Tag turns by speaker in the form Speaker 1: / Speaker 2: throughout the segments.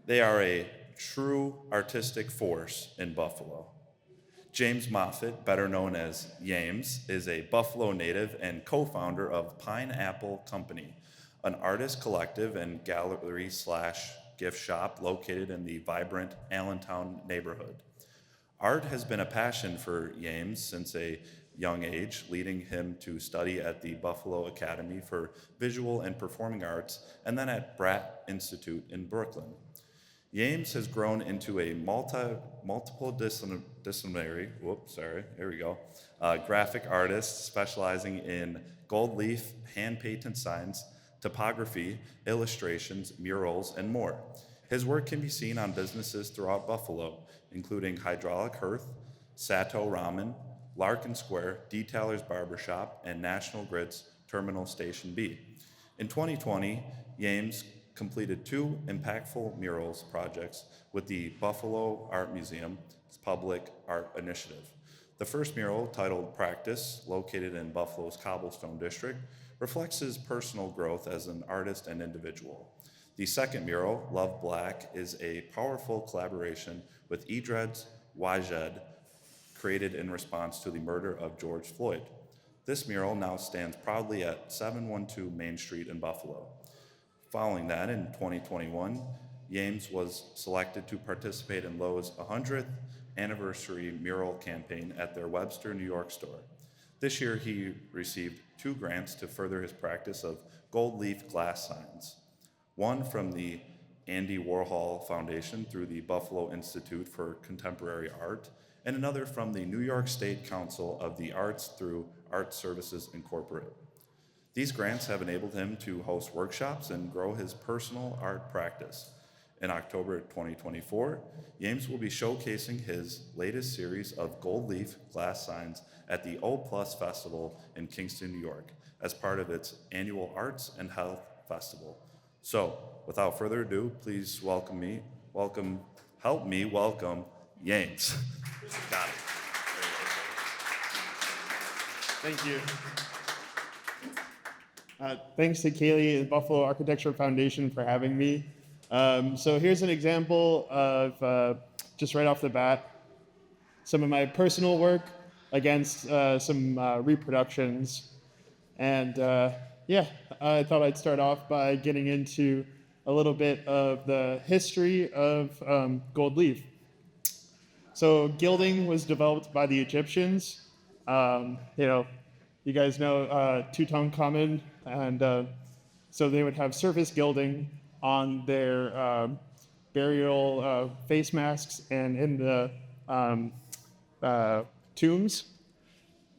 Speaker 1: They are a true artistic force in Buffalo. James Moffitt, better known as Yames, is a Buffalo native and co-founder of Pineapple Company, an artist collective and gallery slash gift shop located in the vibrant Allentown neighborhood. Art has been a passion for Yames since a young age, leading him to study at the Buffalo Academy for Visual and Performing Arts and then at Bratt Institute in Brooklyn. Yames has grown into a multiple disciplinary, graphic artist specializing in gold leaf, hand painted signs, typography, illustrations, murals, and more. His work can be seen on businesses throughout Buffalo, including Hydraulic Hearth, Sato Ramen, Larkin Square, Detailer's Barbershop, and National Grid's Terminal Station B. In 2020, Yames completed two impactful murals projects with the Buffalo Art Museum's Public Art Initiative. The first mural, titled Practice, located in Buffalo's Cobblestone District, reflects his personal growth as an artist and individual. The second mural, Love Black, is a powerful collaboration with Idred's Wajed, created in response to the murder of George Floyd. This mural now stands proudly at 712 Main Street in Buffalo. Following that, in 2021, Yames was selected to participate in Lowe's 100th anniversary mural campaign at their Webster, New York store. This year, he received 2 grants to further his practice of gold leaf glass signs. One from the Andy Warhol Foundation through the Buffalo Institute for Contemporary Art, and another from the New York State Council of the Arts through Art Services Incorporated. These grants have enabled him to host workshops and grow his personal art practice. In October 2024, Yames will be showcasing his latest series of gold leaf glass signs at the O Plus Festival in Kingston, New York, as part of its annual Arts and Health Festival. So, without further ado, please help me welcome Yames. Got it.
Speaker 2: Thank you. Thanks to Kaylee and Buffalo Architecture Foundation for having me. So here's an example of, just right off the bat, some of my personal work against some reproductions. And I thought I'd start off by getting into a little bit of the history of gold leaf. So gilding was developed by the Egyptians. You guys know Tutankhamun, and so they would have surface gilding on their burial face masks and in the tombs.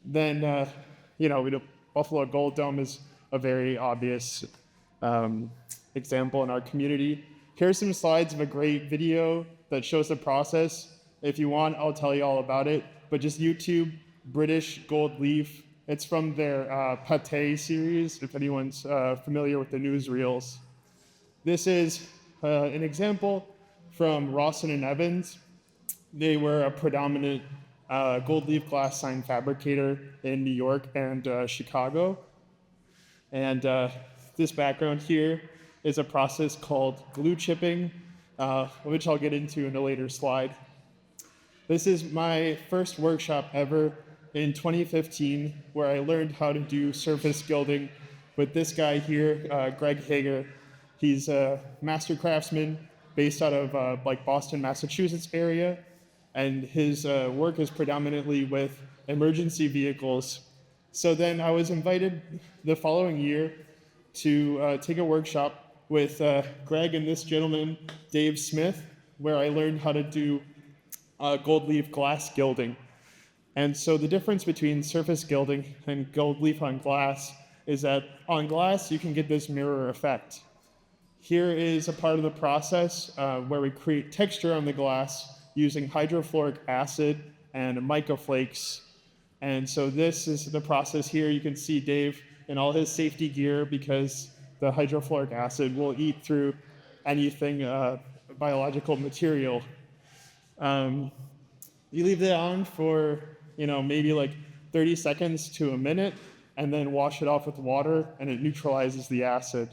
Speaker 2: Then, the Buffalo Gold Dome is a very obvious example in our community. Here's some slides of a great video that shows the process. If you want, I'll tell you all about it, but just YouTube British gold leaf. It's from their Pate series, if anyone's familiar with the newsreels. This is an example from Rawson and Evans. They were a predominant gold leaf glass sign fabricator in New York and Chicago. And this background here is a process called glue chipping, which I'll get into in a later slide. This is my first workshop ever in 2015, where I learned how to do surface gilding with this guy here, Greg Hager. He's a master craftsman based out of Boston, Massachusetts area, and his work is predominantly with emergency vehicles. So then I was invited the following year to take a workshop with Greg and this gentleman, Dave Smith, where I learned how to do gold leaf glass gilding. And so the difference between surface gilding and gold leaf on glass is that on glass, you can get this mirror effect. Here is a part of the process where we create texture on the glass using hydrofluoric acid and mica flakes. And so this is the process here. You can see Dave in all his safety gear because the hydrofluoric acid will eat through anything biological material. You leave that on for maybe 30 seconds to a minute, and then wash it off with water, and it neutralizes the acid.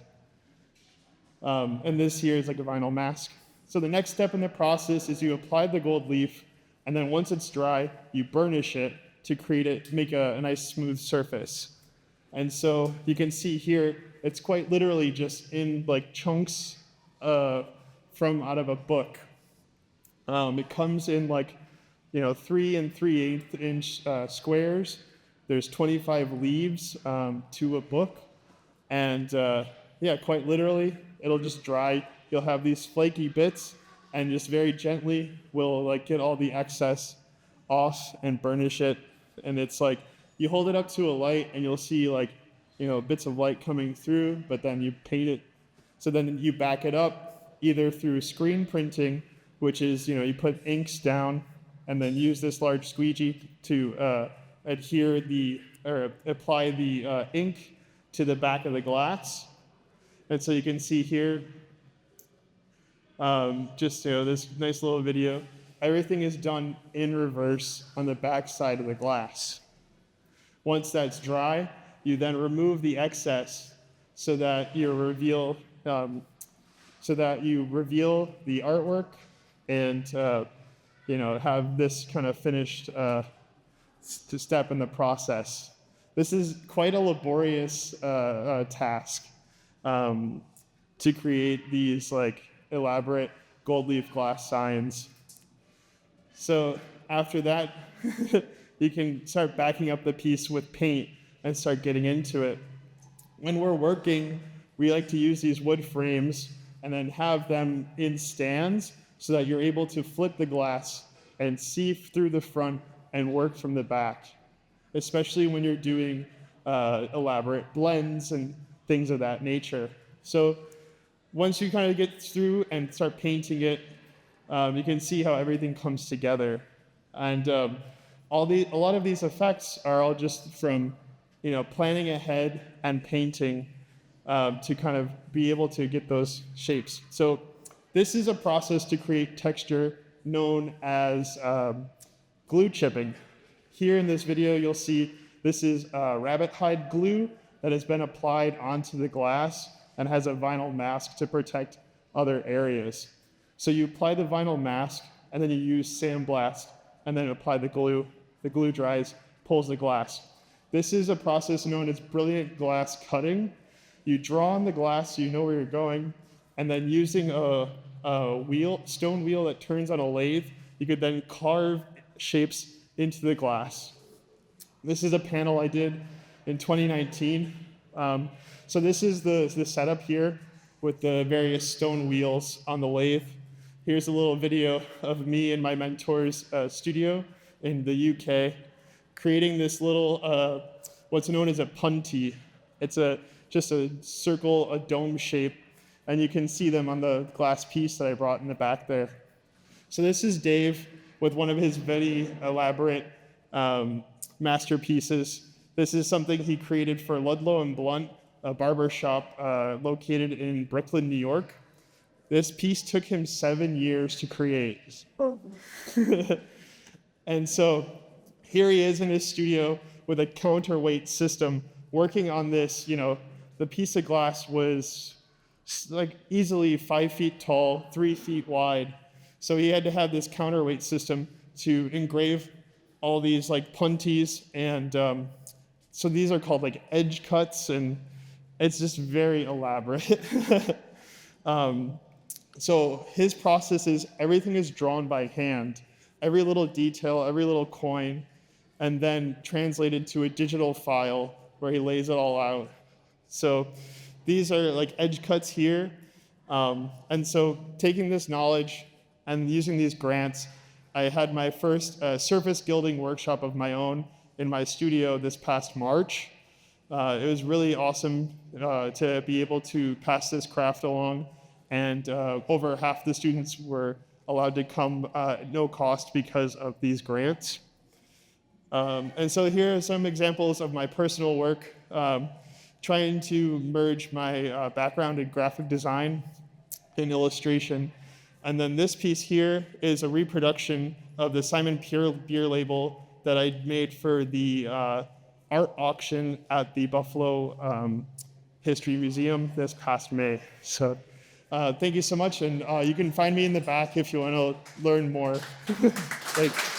Speaker 2: And this here is like a vinyl mask. So the next step in the process is you apply the gold leaf, and then once it's dry, you burnish it to make a nice smooth surface. And so you can see here, it's quite literally just in like chunks from out of a book. It comes in like, 3 and 3/8 inch squares. There's 25 leaves to a book. And yeah, quite literally, it'll just dry. You'll have these flaky bits, and just very gently we'll like get all the excess off and burnish it. And it's like you hold it up to a light, and you'll see like bits of light coming through. But then you paint it. So then you back it up either through screen printing, which is you put inks down, and then use this large squeegee to apply the ink to the back of the glass. And so you can see here, this nice little video. Everything is done in reverse on the back side of the glass. Once that's dry, you then remove the excess so that you reveal the artwork and have this kind of finished step in the process. This is quite a laborious task to create these like elaborate gold leaf glass signs. So after that, you can start backing up the piece with paint and start getting into it. When we're working, we like to use these wood frames and then have them in stands so that you're able to flip the glass and see through the front and work from the back, especially when you're doing elaborate blends and things of that nature. So once you kind of get through and start painting it, you can see how everything comes together. And a lot of these effects are all just from planning ahead and painting to kind of be able to get those shapes. So this is a process to create texture known as glue chipping. Here in this video, you'll see this is rabbit hide glue that has been applied onto the glass and has a vinyl mask to protect other areas. So you apply the vinyl mask, and then you use sandblast, and then apply the glue. The glue dries, pulls the glass. This is a process known as brilliant glass cutting. You draw on the glass so you know where you're going, and then using a stone wheel that turns on a lathe, you could then carve shapes into the glass. This is a panel I did in 2019. So this is the setup here with the various stone wheels on the lathe. Here's a little video of me and my mentor's studio in the UK, creating this little, what's known as a punty. It's just a circle, a dome shape, and you can see them on the glass piece that I brought in the back there. So this is Dave with one of his very elaborate masterpieces. This is something he created for Ludlow and Blunt, a barber shop located in Brooklyn, New York. This piece took him 7 years to create. And so here he is in his studio with a counterweight system working on this. The piece of glass was like easily 5 feet tall, 3 feet wide. So he had to have this counterweight system to engrave all these like punties. And so these are called like edge cuts, and it's just very elaborate. So his process is everything is drawn by hand, every little detail, every little coin, and then translated to a digital file where he lays it all out. So these are like edge cuts here. And so taking this knowledge and using these grants, I had my first surface gilding workshop of my own in my studio this past March. It was really awesome to be able to pass this craft along, and over half the students were allowed to come at no cost because of these grants. And so here are some examples of my personal work, trying to merge my background in graphic design and illustration. And then this piece here is a reproduction of the Simon Pure beer label that I made for the art auction at the Buffalo History Museum this past May. So Thank you so much, and you can find me in the back if you want to learn more. Thanks.